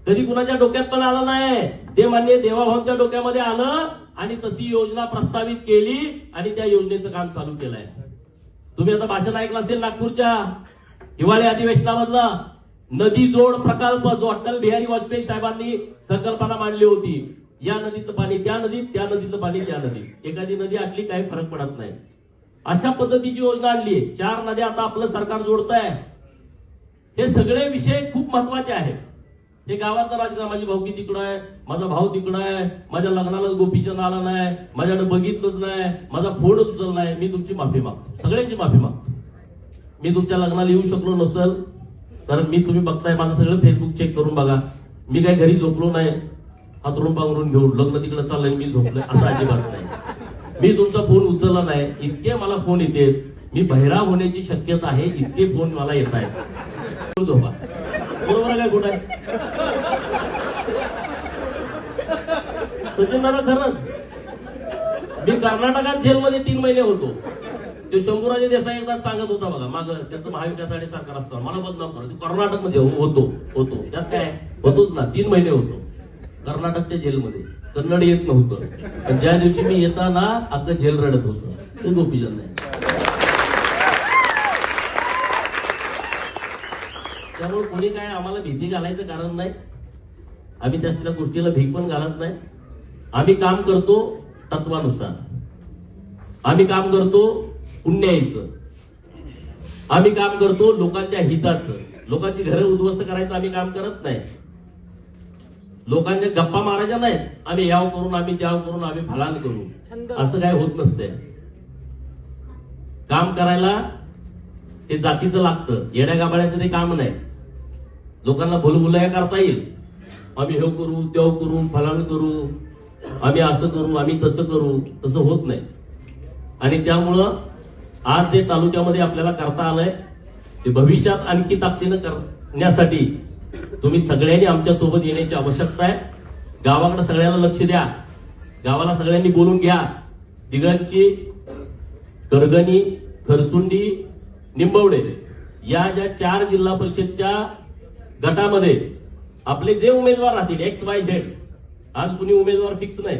कधी कुणाच्या डोक्यात पण आलं नाही. ते माननीय देवाभाऊंच्या डोक्यामध्ये आलं आणि तशी योजना प्रस्तावित केली आणि त्या योजनेचं काम चालू केलंय. तुम्ही आता भाषण ऐकलं असेल नागपूरच्या हिवाळी अधिवेशनामधलं नदी जोड प्रकल्प, जो अटल बिहारी वाजपेयी साहेबांनी संकल्पना मांडली होती. या नदीतलं पाणी त्या नदीत, त्या नदीतलं पाणी त्या नदीत, एखादी नदी आटली काही फरक पडत नाही. अशा पद्धतीची योजना आणली आहे. 4 नद्या आता आपलं सरकार जोडत आहे. हे सगळे विषय खूप महत्वाचे आहेत. हे गावातलं राजकारण, माझी भाऊकी तिकडं आहे, माझा भाऊ तिकडं आहे, माझ्या लग्नालाच गोपीचंद आला नाही, माझ्याकडे बघितलंच नाही, माझा फोनच उचलला नाही, मी तुमची माफी मागतो, सगळ्यांची माफी मागतो. मी तुमच्या लग्नाला येऊ शकलो नसल तर तुम्ही बघताय माझं सगळं फेसबुक चेक करून बघा. मी काही घरी झोपलो नाही, हातरून पांघरून घेऊन लग्न तिकडे चाललंय मी झोपलोय असं अजिबात नाही. मी तुमचा फोन उचलला नाही, इतके मला फोन येते, मी बहिरा होण्याची शक्यता आहे, इतके फोन मला येत आहेत. झोपा, बरोबर आहे काय कुठं आहे सचिन दादा? खरंच मी कर्नाटकात जेलमध्ये 3 महिने होतो. ते शंभूराजे देसाई एकदा सांगत होता बघा, माग त्यांचं महाविकास आघाडी सरकार असतं, मला बदनाम करा. कर्नाटकमध्ये होतो त्यात काय होतोच ना, 3 महिने होतो कर्नाटकच्या जेलमध्ये. कन्नड येत नव्हतं, पण ज्या दिवशी मी येताना अगदी जेल रडत होतं. ते गोपीचंद नाही. त्यामुळे कोणी काय आम्हाला भीती घालायचं कारण नाही. आम्ही त्या गोष्टीला भीक पण घालत नाही. आम्ही काम करतो तत्वानुसार, आम्ही काम करतो पुण्याईचं, आम्ही काम करतो लोकांच्या हिताचं. लोकांची घरं उद्ध्वस्त करायचं आम्ही काम करत नाही. लोकांच्या गप्पा मारायच्या नाहीत. आम्ही याव करून, आम्ही त्याव करून, आम्ही फलान करू, असं काय होत नसतंय. काम करायला ते जातीचं लागतं, येड्या गाबाळ्याचं ते काम नाही. लोकांना भुलभुलया करता येईल, आम्ही हे करू, तेव करू, फलान करू, आम्ही असं करू, आम्ही तसं करू, तसं होत नाही. आणि त्यामुळं आज जे तालुक्यामध्ये आपल्याला करता आलंय ते भविष्यात आणखी ताकदीनं करण्यासाठी तुम्ही सगळ्यांनी आमच्या सोबत येण्याची आवश्यकता आहे. गावाकडे सगळ्यांना लक्ष द्या, गावाला सगळ्यांनी बोलून घ्या. दिगंची, करगणी, खरसुंडी, निंबवडे या ज्या 4 जिल्हा परिषदच्या गटामध्ये आपले जे उमेदवार राहतील XYZ, आज कुणी उमेदवार फिक्स नाही,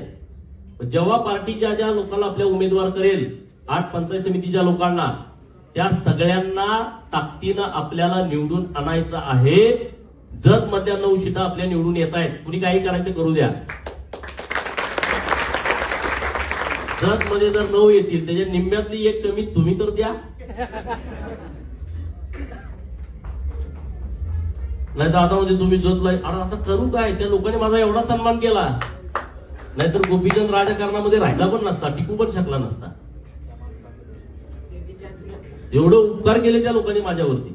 जेव्हा पार्टी ज्या ज्या लोकांना आपल्या उमेदवार करेल, 8 पंचायत समितीच्या लोकांना, त्या सगळ्यांना ताकदीनं आपल्याला निवडून आणायचं आहे. जत मधल्या 9 सीटा आपल्या निवडून येत आहेत. कुणी काही करायचं करू द्या. जत मध्ये जर 9 येतील, त्याच्या निम्म्यातली 1 कमी तुम्ही तर द्या. नाही तर आता म्हणजे तुम्ही जोतलाय, अरे आता करू काय? त्या लोकांनी माझा एवढा सन्मान केला, नाहीतर गोपीचंद राजकारणामध्ये राहिला पण नसता, टिकू पण शकला नसता. एवढं उपकार केले त्या लोकांनी माझ्यावरती.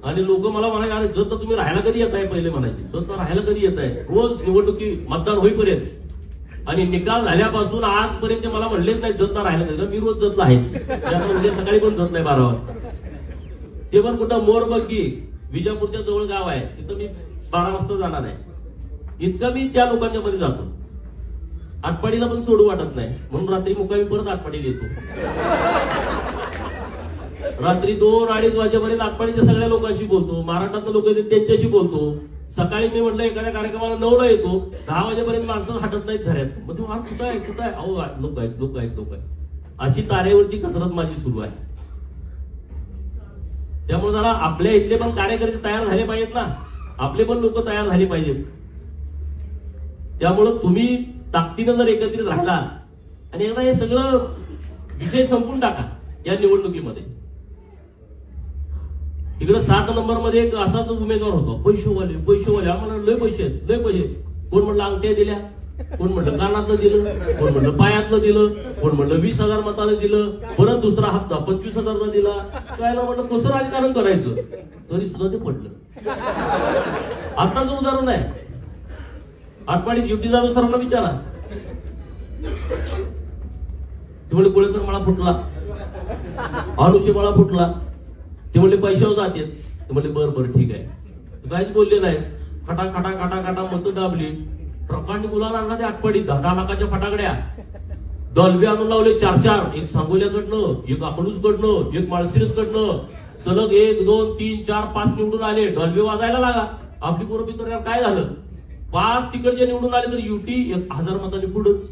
आणि लोक मला म्हणाले, अरे जत तुम्ही राहायला कधी येत आहे, पहिले म्हणायचे, जत राहायला कधी येत आहे, रोज निवडणुकी मतदान होईपर्यंत आणि निकाल झाल्यापासून आजपर्यंत मला म्हणलेच नाही जतला राहायला कधी. मी रोज जतला आहेच, उद्या सकाळी पण जत नाही 12 वाजता. ते पण कुठं मोरबग्गी विजापूरच्या जवळ गाव आहे, तिथं मी 12 वाजता जाणार आहे. इतकं मी त्या लोकांच्या मध्ये जातो. आटपाडीला पण सोडू वाटत नाही, म्हणून रात्री मुक्कामी परत आटपाडीला येतो. रात्री 2-2:30 वाजेपर्यंत आटपाडीच्या सगळ्या लोकांशी बोलतो, महाराष्ट्रातले लोक येतात त्यांच्याशी बोलतो. सकाळी मी म्हटलं एखाद्या कार्यक्रमाला 9ला येतो, 10 वाजेपर्यंत माणसं हटत नाहीत झऱ्यात. मग तू कुठं आहे कुठं आहे, अहो लोक आहेत लोक आहेत लोक आहेत. अशी तारेवरची कसरत माझी सुरू आहे. त्यामुळे जरा आपल्या इथले पण कार्यकर्ते तयार झाले पाहिजेत ना, आपले पण लोक तयार झाले पाहिजेत. त्यामुळं तुम्ही ताकदीनं जर एकत्रित राहिला आणि एकदा हे सगळं विषय संपून टाका या निवडणुकीमध्ये. इकडे 7 नंबरमध्ये एक असाच उमेदवार होता, पैशेवाले, आम्हाला लय पैसे आहेत, लय पैसे. कोण म्हणलं अंगठ्या दिल्या, कोण म्हणलं कानातलं दिलं, कोण म्हणलं पायातलं दिलं, कोण म्हणलं 20,000 मताला दिलं, परत दुसरा हप्ता 25,000चा दिला. काय म्हणलं कसं राजकारण करायचं, तरी सुद्धा ते पडलं. आताच उदाहरण आहे, आटपाडी ड्युटी जाधव सरांना विचारा. ते म्हणले कोळेकर मला फुटला, अनुषे मला फुटला. ते म्हणले पैशावर जाते. ते म्हणले बरं ठीक आहे, काहीच बोलले नाही. खटा खटा खटा खटा मतं दाबली. प्रकांड मुलाला आणला ते आटपाडी 10 लाखाच्या फटाकड्या, डॉल्बी आणून लावले 4-4, एक सांगोल्याकडनं, एक अकलूजकडनं, एक माळशिरसकडनं, सलग 1, 2, 3, 4, 5 निवडून आले. डॉल्बी वाजायला लागा. आपली पोरं काय झालं, 5 तिकडचे निवडून आले तर युटी 1000 मतांनी पुढंच,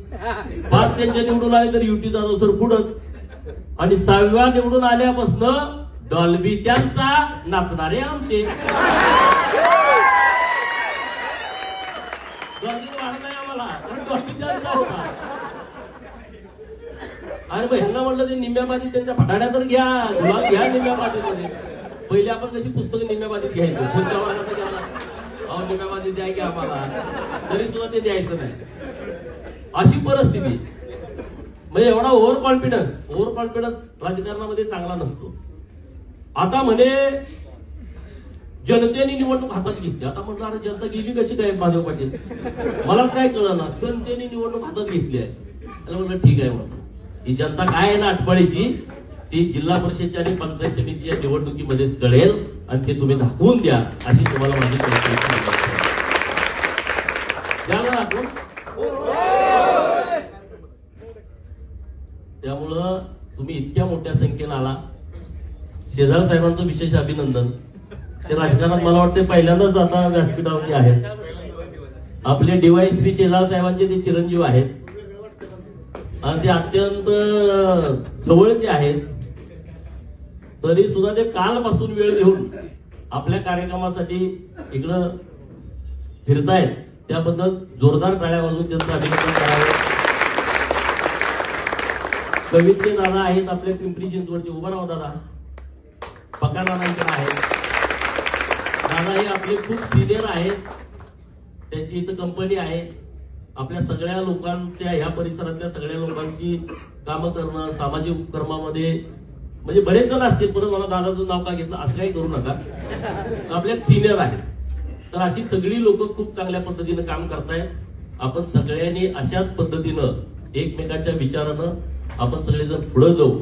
5 त्यांच्या निवडून आले तर युटी जाधव सर पुढंच. आणि 6व्या निवडून आल्यापासून डॉल्बी त्यांचा, नाचणारे आमचे. डॉल्बीचा भाडा नाही आम्हाला, कारण डॉल्बी त्यांचा होता. अरे मग ह्यांना म्हटलं ते निम्म्या बाजीत त्यांच्या फटाड्या तर घ्या, गुलाब घ्या निम्म्या बाजीमध्ये. पहिले आपण कशी पुस्तकं निम्म्या बाजीत घ्यायचो, पुढच्या वाहनात घ्यायला अहो निम्म्या बाजीत द्या की आम्हाला, तरी सुद्धा ते द्यायचं नाही. अशी परिस्थिती. म्हणजे एवढा ओव्हर कॉन्फिडन्स राजकारणामध्ये चांगला नसतो. आता म्हणे जनतेने निवडणूक हातात घेतली. आता म्हटलं अरे जनता गेली कशी काय महादेव पाटील, मला काय कळलं. जनतेने निवडणूक हातात घेतली आहे. त्याला म्हटलं ठीक आहे, म्हटलं ही जनता काय आहे ना आठवड्याची, ती जिल्हा परिषदच्या आणि पंचायत समितीच्या निवडणुकीमध्येच कळेल आणि ते तुम्ही दाखवून द्या, अशी तुम्हाला माझी दाखवून. त्यामुळं तुम्ही इतक्या मोठ्या संख्येनं आला. शेजार साहेबांचं विशेष अभिनंदन. ते राजकारणात मला वाटतं पहिल्यांदाच आता व्यासपीठावरती आहेत. आपले डीवायएसपी शेजार साहेबांचे ते चिरंजीव आहेत आणि ते अत्यंत जवळचे आहेत. तरी सुद्धा ते कालपासून वेळ घेऊन आपल्या कार्यक्रमासाठी इकडं फिरतायत. त्याबद्दल जोरदार टाळ्या वाजवून त्यांचं अभिनंदन करावं. कविते दादा आहेत आपले पिंपरी चिंचवडचे, उभा राहा दादा. पक्का दादांकडे आहेत. दादा हे आपले खूप सिनियर आहेत. त्यांची इथं कंपनी आहे. आपल्या सगळ्या लोकांच्या ह्या परिसरातल्या सगळ्या लोकांची कामं करणं, सामाजिक उपक्रमामध्ये म्हणजे बरेच जण असतील, परत मला दादाचं नाव का घेतलं असं काही करू नका. आपल्यात सिनियर आहेत. तर अशी सगळी लोक खूप चांगल्या पद्धतीनं काम करतायत. आपण सगळ्यांनी अशाच पद्धतीनं एकमेकांच्या विचारानं आपण सगळेजण पुढे जाऊ,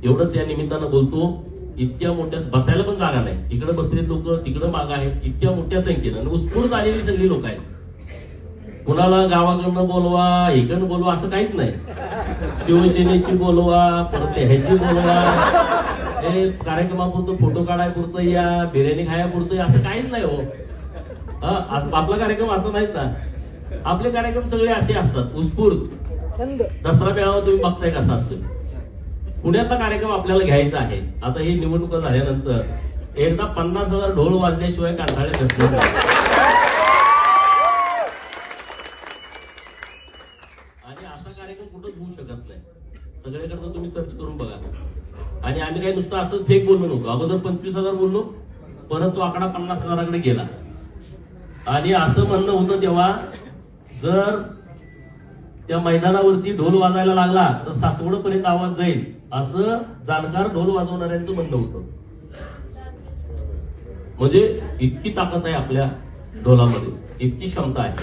एवढंच या निमित्तानं बोलतो. इतक्या मोठ्या बसायला पण जागा नाही, इकडे बसलेले लोक तिकडे मागं आहेत. इतक्या मोठ्या संख्येनं आणि उत्स्फूर्त आलेली सगळी लोक आहेत. कुणाला गावाकडनं बोलवा, इकडनं बोलवा असं काहीच नाही. शिवसेनेची बोलवा, परत ह्याची बोलवा, हे कार्यक्रमापुरतं फोटो काढायपुरतं या, बिर्याणी खायापुरतं या, असं काहीच नाही हो. आपला कार्यक्रम असं नाहीच ना. आपले कार्यक्रम सगळे असे असतात उत्स्फूर्त. दसरा मेळावा तुम्ही बघताय कसा असतो. पुण्यातला कार्यक्रम आपल्याला घ्यायचा आहे. आता ही निवडणुका झाल्यानंतर एकदा 50,000 ढोल वाजल्याशिवाय कंटाळे बसले आणि असा कार्यक्रम कुठंच होऊ शकत नाही. सगळ्याकडनं तुम्ही सर्च करून बघा. आणि आम्ही काही नुसतं असंच फेक बोललो नव्हतो. अगोदर 25,000 बोललो, परत तो आकडा 50,000कडे गेला. आणि असं म्हणणं होतं तेव्हा, जर त्या मैदानावरती ढोल वाजायला लागला तर सासवडपर्यंत आवाज जाईल, असं जाणकार ढोल वाजवणाऱ्यांचं म्हणणं होतं. म्हणजे इतकी ताकद आहे आपल्या ढोलामध्ये, इतकी क्षमता आहे.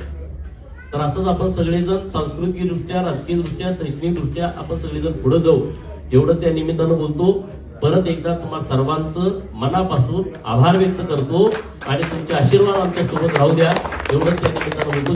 तर असंच आपण सगळेजण सांस्कृतिकदृष्ट्या, राजकीयदृष्ट्या, शैक्षणिकदृष्ट्या आपण सगळेजण पुढे जाऊ, एवढंच या निमित्तानं बोलतो. परत एकदा तुम्हा सर्वांचं मनापासून आभार व्यक्त करतो आणि तुमचे आशीर्वाद आमच्या सोबत राहू द्या, एवढंच या निमित्तानं बोलतो.